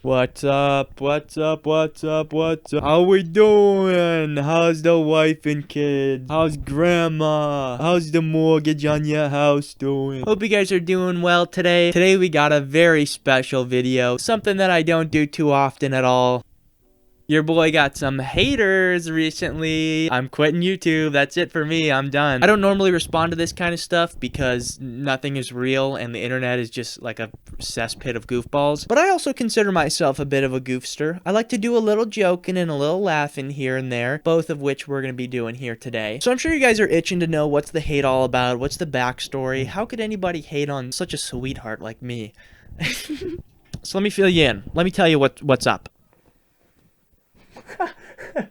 What's up? What's up? What's up? What's up? How we doing? How's the wife and kids? How's grandma? How's the mortgage on your house doing? Hope you guys are doing well today. Today we got a very special video. Something that I don't do too often at all. Your boy got some haters recently. I'm quitting YouTube. That's it for me. I'm done. I don't normally respond to this kind of stuff because nothing is real and the internet is just like a cesspit of goofballs. But I also consider myself a bit of a goofster. I like to do a little joking and a little laughing here and there, both of which we're going to be doing here today. So I'm sure you guys are itching to know what's the hate all about, what's the backstory, how could anybody hate on such a sweetheart like me? So let me fill you in. Let me tell you what's up.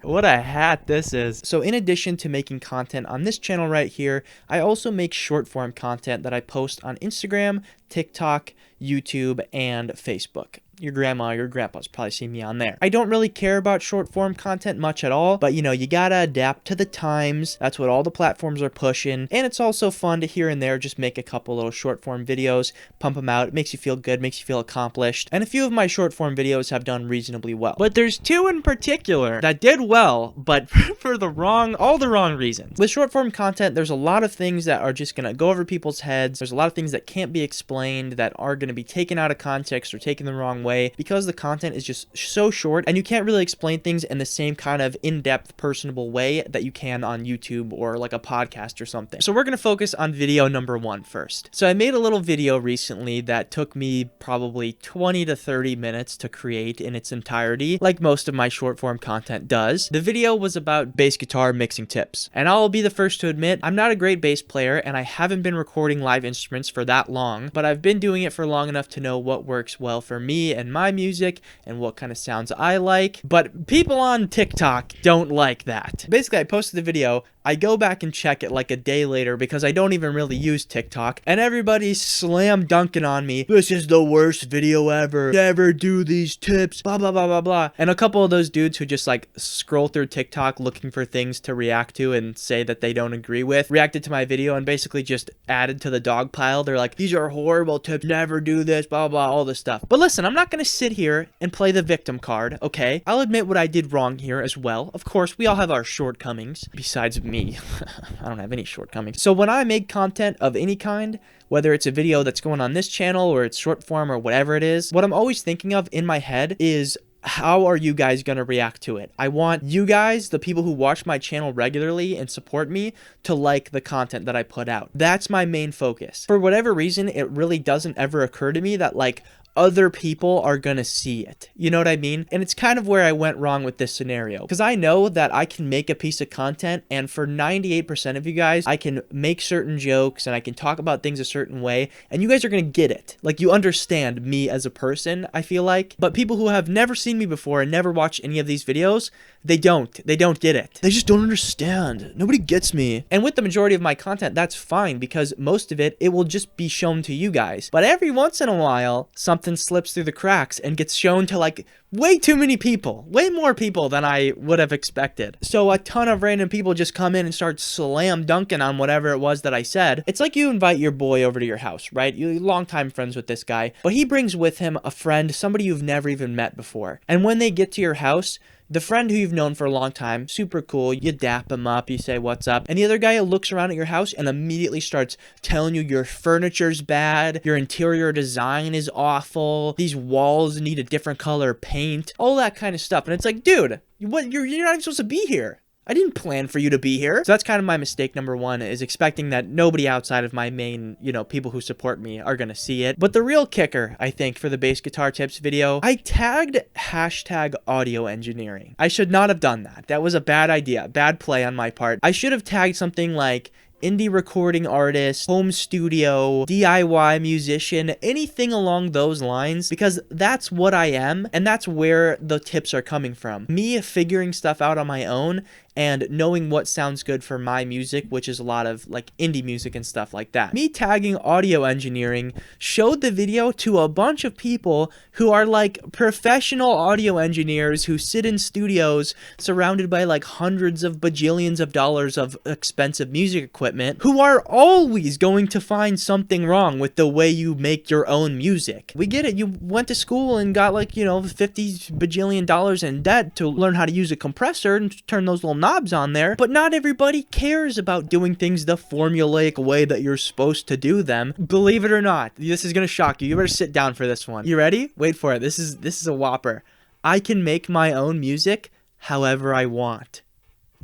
What a hat this is. So in addition to making content on this channel right here, I also make short form content that I post on Instagram, TikTok, YouTube, and Facebook. Your grandma, your grandpa's probably seen me on there. I don't really care about short form content much at all, but you know, you gotta adapt to the times. That's what all the platforms are pushing. And it's also fun to here and there just make a couple little short form videos, pump them out. It makes you feel good, makes you feel accomplished. And a few of my short form videos have done reasonably well. But there's two in particular that did well, but for all the wrong reasons. With short form content, there's a lot of things that are just gonna go over people's heads. There's a lot of things that can't be explained, that are gonna be taken out of context or taken the wrong way, because the content is just so short and you can't really explain things in the same kind of in-depth, personable way that you can on YouTube or like a podcast or something. So we're going to focus on video number 1 first. So I made a little video recently that took me probably 20 to 30 minutes to create in its entirety, like most of my short form content does. The video was about bass guitar mixing tips. And I'll be the first to admit, I'm not a great bass player and I haven't been recording live instruments for that long, but I've been doing it for long enough to know what works well for me and my music and what kind of sounds I like. But people on TikTok don't like that. Basically, I posted the video, I go back and check it like a day later because I don't even really use TikTok, and everybody's slam dunking on me. This is the worst video ever. Never do these tips, blah blah blah blah blah. And a couple of those dudes who just like scroll through TikTok looking for things to react to and say that they don't agree with, reacted to my video and basically just added to the dog pile. They're like, these are horrible tips, never do this, blah blah, all this stuff. But listen, I'm not gonna sit here and play the victim card, okay? I'll admit what I did wrong here as well. Of course, we all have our shortcomings, besides me. I don't have any shortcomings. So when I make content of any kind, whether it's a video that's going on this channel or it's short form or whatever it is, what I'm always thinking of in my head is, how are you guys going to react to it? I want you guys, the people who watch my channel regularly and support me, to like the content that I put out. That's my main focus. For whatever reason, it really doesn't ever occur to me that like other people are gonna see it. You know what I mean? And it's kind of where I went wrong with this scenario, because I know that I can make a piece of content and for 98% of you guys, I can make certain jokes and I can talk about things a certain way and you guys are gonna get it. Like, you understand me as a person, I feel like. But people who have never seen me before and never watched any of these videos, they don't get it. They just don't understand. Nobody gets me. And with the majority of my content, that's fine, because most of it will just be shown to you guys. But every once in a while, something slips through the cracks and gets shown to like way too many people, way more people than I would have expected. So a ton of random people just come in and start slam dunking on whatever it was that I said. It's like you invite your boy over to your house, right? You're longtime friends with this guy, but he brings with him a friend, somebody you've never even met before. And when they get to your house, the friend who you've known for a long time, super cool, you dap him up, you say what's up, and the other guy looks around at your house and immediately starts telling you your furniture's bad, your interior design is awful, these walls need a different color paint, all that kind of stuff. And it's like, dude, what, you're not even supposed to be here. I didn't plan for you to be here. So that's kind of my mistake number 1, is expecting that nobody outside of my main, you know, people who support me are gonna see it. But the real kicker, I think, for the bass guitar tips video, I tagged hashtag audio engineering. I should not have done that. That was a bad idea, bad play on my part. I should have tagged something like indie recording artist, home studio, DIY musician, anything along those lines, because that's what I am and that's where the tips are coming from. Me figuring stuff out on my own and knowing what sounds good for my music, which is a lot of like indie music and stuff like that. Me tagging audio engineering showed the video to a bunch of people who are like professional audio engineers who sit in studios surrounded by like hundreds of bajillions of dollars of expensive music equipment, who are always going to find something wrong with the way you make your own music. We get it. You went to school and got like, you know, 50 bajillion dollars in debt to learn how to use a compressor and turn those little knobs on there, but not everybody cares about doing things the formulaic way that you're supposed to do them. Believe it or not, this is gonna shock you. You better sit down for this one. You ready? Wait for it. This is a whopper. I can make my own music however I want.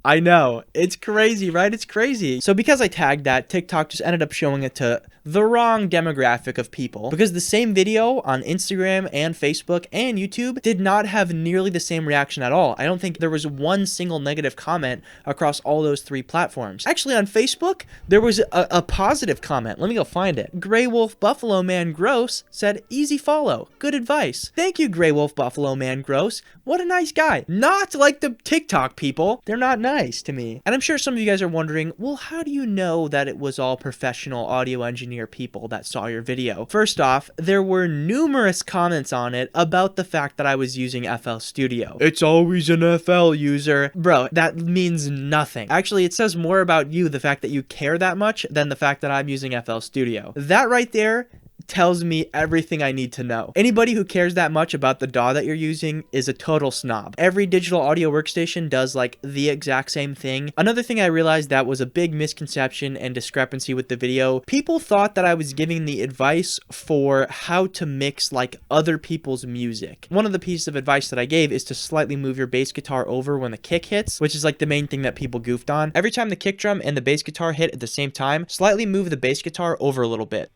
I know, it's crazy, right? It's crazy. So because I tagged that, TikTok just ended up showing it to the wrong demographic of people, because the same video on Instagram and Facebook and YouTube did not have nearly the same reaction at all. I don't think there was one single negative comment across all those 3 platforms. Actually, on Facebook, there was a positive comment. Let me go find it. Grey Wolf Buffalo Man Gross said, "Easy follow. Good advice." Thank you, Grey Wolf Buffalo Man Gross. What a nice guy. Not like the TikTok people. They're not nice to me. And I'm sure some of you guys are wondering, well, how do you know that it was all professional audio engineer people that saw your video? First off, there were numerous comments on it about the fact that I was using FL Studio. It's always an FL user. Bro, that means nothing. Actually, it says more about you, the fact that you care that much, than the fact that I'm using FL Studio. That right there tells me everything I need to know. Anybody who cares that much about the DAW that you're using is a total snob. Every digital audio workstation does like the exact same thing. Another thing I realized that was a big misconception and discrepancy with the video, people thought that I was giving the advice for how to mix like other people's music. One of the pieces of advice that I gave is to slightly move your bass guitar over when the kick hits, which is like the main thing that people goofed on. Every time the kick drum and the bass guitar hit at the same time, slightly move the bass guitar over a little bit.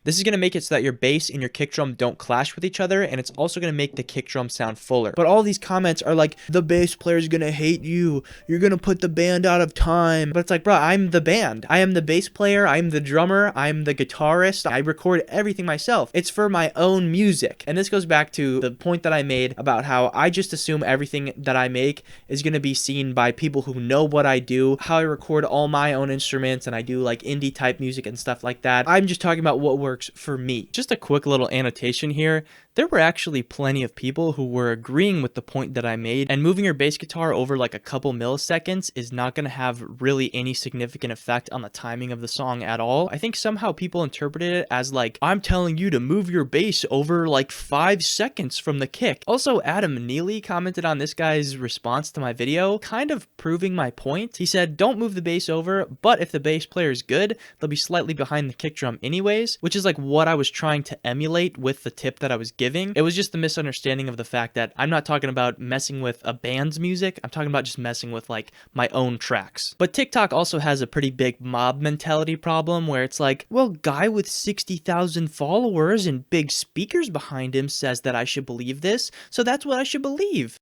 This is going to make it so that your bass and your kick drum don't clash with each other, and it's also going to make the kick drum sound fuller. But all these comments are like, the bass player is going to hate you. You're going to put the band out of time. But it's like, bro, I'm the band. I am the bass player. I'm the drummer. I'm the guitarist. I record everything myself. It's for my own music. And this goes back to the point that I made about how I just assume everything that I make is going to be seen by people who know what I do, how I record all my own instruments, and I do like indie type music and stuff like that. I'm just talking about what works for me. Just a quick little annotation here. There were actually plenty of people who were agreeing with the point that I made, and moving your bass guitar over like a couple milliseconds is not going to have really any significant effect on the timing of the song at all. I think somehow people interpreted it as like, I'm telling you to move your bass over like 5 seconds from the kick. Also, Adam Neely commented on this guy's response to my video, kind of proving my point. He said, don't move the bass over, but if the bass player is good, they'll be slightly behind the kick drum anyways, which is like what I was trying to emulate with the tip that I was giving. It was just the misunderstanding of the fact that I'm not talking about messing with a band's music. I'm talking about just messing with like my own tracks. But TikTok also has a pretty big mob mentality problem where it's like, well, guy with 60,000 followers and big speakers behind him says that I should believe this, so that's what I should believe.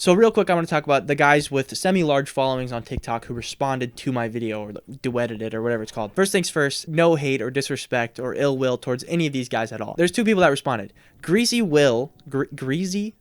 So real quick, I want to talk about the guys with semi-large followings on TikTok who responded to my video or duetted it or whatever it's called. First things first, no hate or disrespect or ill will towards any of these guys at all. There's 2 people that responded. Greasy Will, Greasy?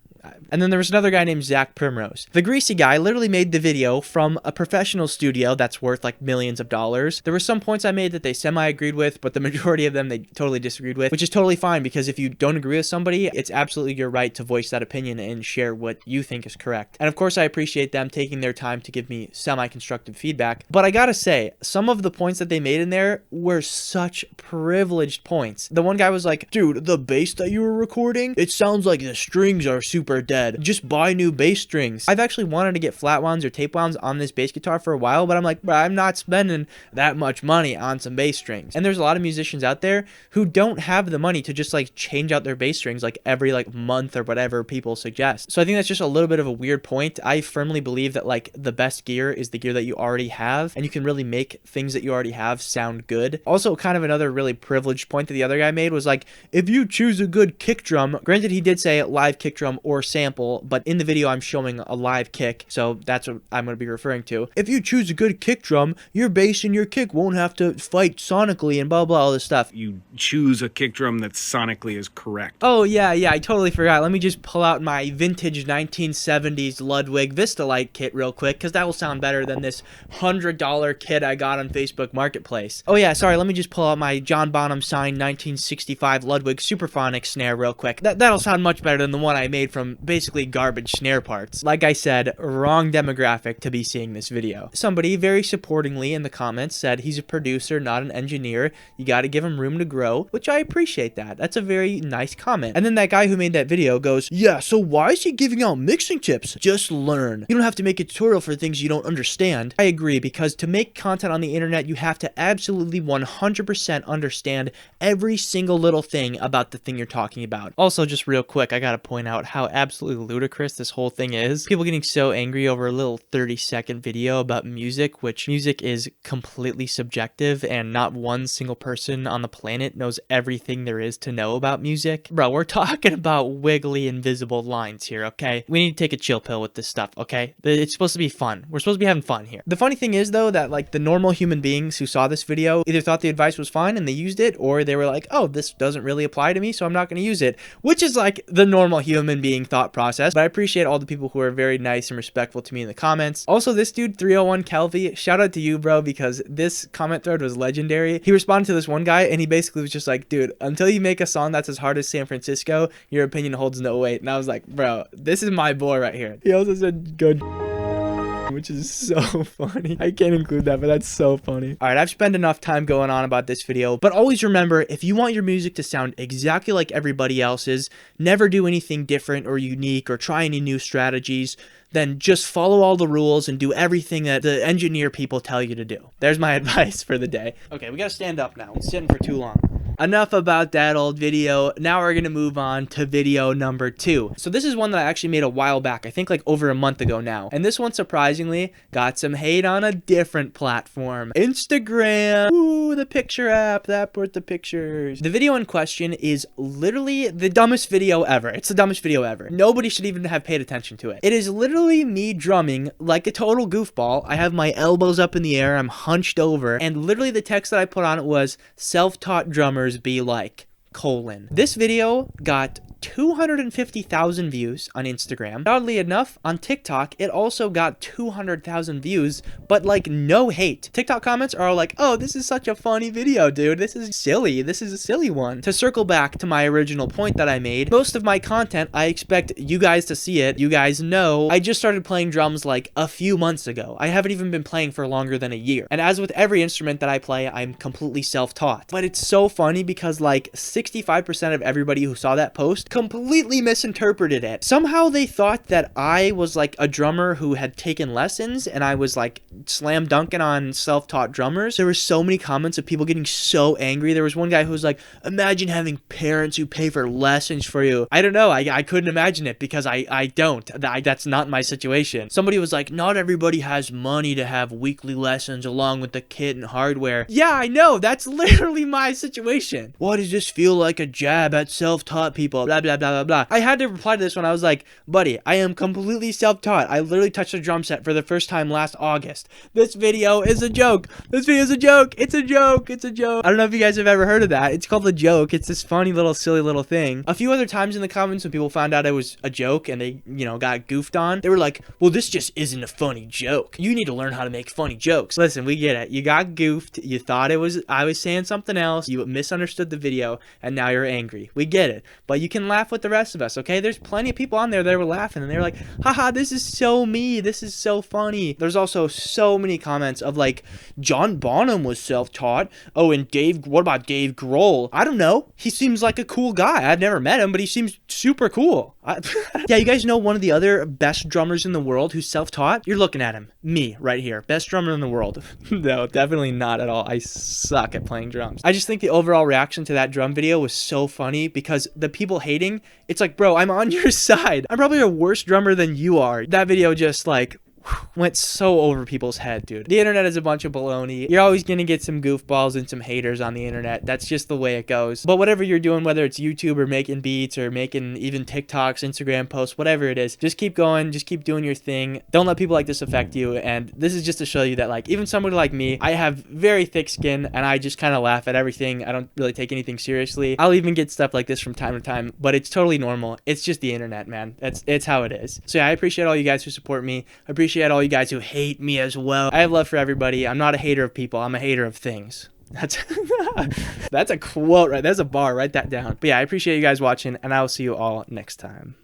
And then there was another guy named Zach Primrose. The greasy guy literally made the video from a professional studio that's worth like millions of dollars. There were some points I made that they semi-agreed with, but the majority of them they totally disagreed with, which is totally fine, because if you don't agree with somebody, it's absolutely your right to voice that opinion and share what you think is correct. And of course, I appreciate them taking their time to give me semi-constructive feedback. But I gotta say, some of the points that they made in there were such privileged points. The one guy was like, dude, the bass that you were recording, it sounds like the strings are super dead. Just buy new bass strings. I've actually wanted to get flat wounds or tape wounds on this bass guitar for a while, but I'm like, bro, I'm not spending that much money on some bass strings. And there's a lot of musicians out there who don't have the money to just like change out their bass strings like every like month or whatever people suggest. So I think that's just a little bit of a weird point. I firmly believe that like the best gear is the gear that you already have, and you can really make things that you already have sound good. Also, kind of another really privileged point that the other guy made was like, if you choose a good kick drum, granted he did say live kick drum or sample, but in the video I'm showing a live kick, so that's what I'm going to be referring to. If you choose a good kick drum, your bass and your kick won't have to fight sonically and blah blah, all this stuff. You choose a kick drum that sonically is correct. Oh yeah, I totally forgot. Let me just pull out my vintage 1970s Ludwig Vistalite kit real quick, because that will sound better than this $100 kit I got on Facebook Marketplace. Oh yeah, sorry, let me just pull out my John Bonham signed 1965 Ludwig Superphonic snare real quick. That'll sound much better than the one I made from basically garbage snare parts. Like I said, wrong demographic to be seeing this video. Somebody very supportingly in the comments said he's a producer, not an engineer. You gotta give him room to grow, which I appreciate that. That's a very nice comment. And then that guy who made that video goes, yeah, so why is he giving out mixing tips? Just learn. You don't have to make a tutorial for things you don't understand. I agree, because to make content on the internet, you have to absolutely 100% understand every single little thing about the thing you're talking about. Also, just real quick, I gotta point out how absolutely ludicrous this whole thing is. People getting so angry over a little 30-second video about music, which music is completely subjective and not one single person on the planet knows everything there is to know about music. Bro, we're talking about wiggly invisible lines here, okay? We need to take a chill pill with this stuff, okay? It's supposed to be fun. We're supposed to be having fun here. The funny thing is though that like the normal human beings who saw this video either thought the advice was fine and they used it, or they were like, oh, this doesn't really apply to me, so I'm not going to use it, which is like the normal human being thought process. But I appreciate all the people who are very nice and respectful to me in the comments. Also, this dude 301 Kelvy, shout out to you, bro, because this comment thread was legendary. He responded to this one guy and he basically was just like, dude, until you make a song that's as hard as San Francisco, your opinion holds no weight. And I was like, bro, this is my boy right here. He also said good, which is so funny. I can't include that, but that's so funny. All right, I've spent enough time going on about this video, but always remember, if you want your music to sound exactly like everybody else's, never do anything different or unique or try any new strategies, then just follow all the rules and do everything that the engineer people tell you to do. There's my advice for the day. Okay, we gotta stand up now. We're sitting for too long. Enough about that old video. Now we're gonna move on to video number 2. So this is one that I actually made a while back, I think like over a month ago now. And this one surprisingly got some hate on a different platform. Instagram. Ooh, the picture app that brought the pictures. The video in question is literally the dumbest video ever. It's the dumbest video ever. Nobody should even have paid attention to it. It is literally me drumming like a total goofball. I have my elbows up in the air, I'm hunched over, and literally the text that I put on it was, self-taught drummers be like, : This video got 250,000 views on Instagram. Oddly enough, on TikTok, it also got 200,000 views, but like no hate. TikTok comments are all like, oh, this is such a funny video, dude. This is silly. This is a silly one. To circle back to my original point that I made, most of my content, I expect you guys to see it. You guys know I just started playing drums like a few months ago. I haven't even been playing for longer than a year. And as with every instrument that I play, I'm completely self-taught. But it's so funny because like 65% of everybody who saw that post completely misinterpreted it. Somehow they thought that I was like a drummer who had taken lessons and I was like slam dunking on self-taught drummers. There were so many comments of people getting so angry. There was one guy who was like, imagine having parents who pay for lessons for you. I don't know. I couldn't imagine it because I don't. That's not my situation. Somebody was like, not everybody has money to have weekly lessons along with the kit and hardware. Yeah, I know. That's literally my situation. Why does this feel like a jab at self-taught people? Blah, blah, blah, blah, blah. I had to reply to this one. I was like, buddy, I am completely self-taught. I literally touched a drum set for the first time last August. This video is a joke. This video is a joke. It's a joke. It's a joke. I don't know if you guys have ever heard of that. It's called a joke. It's this funny little silly little thing. A few other times in the comments when people found out it was a joke and they, you know, got goofed on, they were like, well, this just isn't a funny joke. You need to learn how to make funny jokes. Listen, we get it. You got goofed. You thought I was saying something else. You misunderstood the video and now you're angry. We get it. But you can laugh with the rest of us, okay? There's plenty of people on there that were laughing and they were like, haha, this is so me. This is so funny. There's also so many comments of like, John Bonham was self-taught. Oh, and what about Dave Grohl? I don't know. He seems like a cool guy. I've never met him, but he seems super cool. Yeah, you guys know one of the other best drummers in the world who's self-taught? You're looking at him. Me, right here. Best drummer in the world. No, definitely not at all. I suck at playing drums. I just think the overall reaction to that drum video was so funny because the people hating, it's like, bro, I'm on your side. I'm probably a worse drummer than you are. That video just like went so over people's head, dude. The internet is a bunch of baloney. You're always gonna get some goofballs and some haters on the internet. That's just the way it goes. But whatever you're doing, whether it's YouTube or making beats or making even TikToks, Instagram posts, whatever it is, just keep going. Just keep doing your thing. Don't let people like this affect you. And this is just to show you that, like, even somebody like me, I have very thick skin and I just kind of laugh at everything. I don't really take anything seriously. I'll even get stuff like this from time to time, but it's totally normal. It's just the internet, man. It's how it is. So yeah, I appreciate all you guys who support me. I appreciate all you guys who hate me as well. I have love for everybody. I'm not a hater of people. I'm a hater of things. That's a quote, right? That's a bar. Write that down. But yeah, I appreciate you guys watching, and I will see you all next time.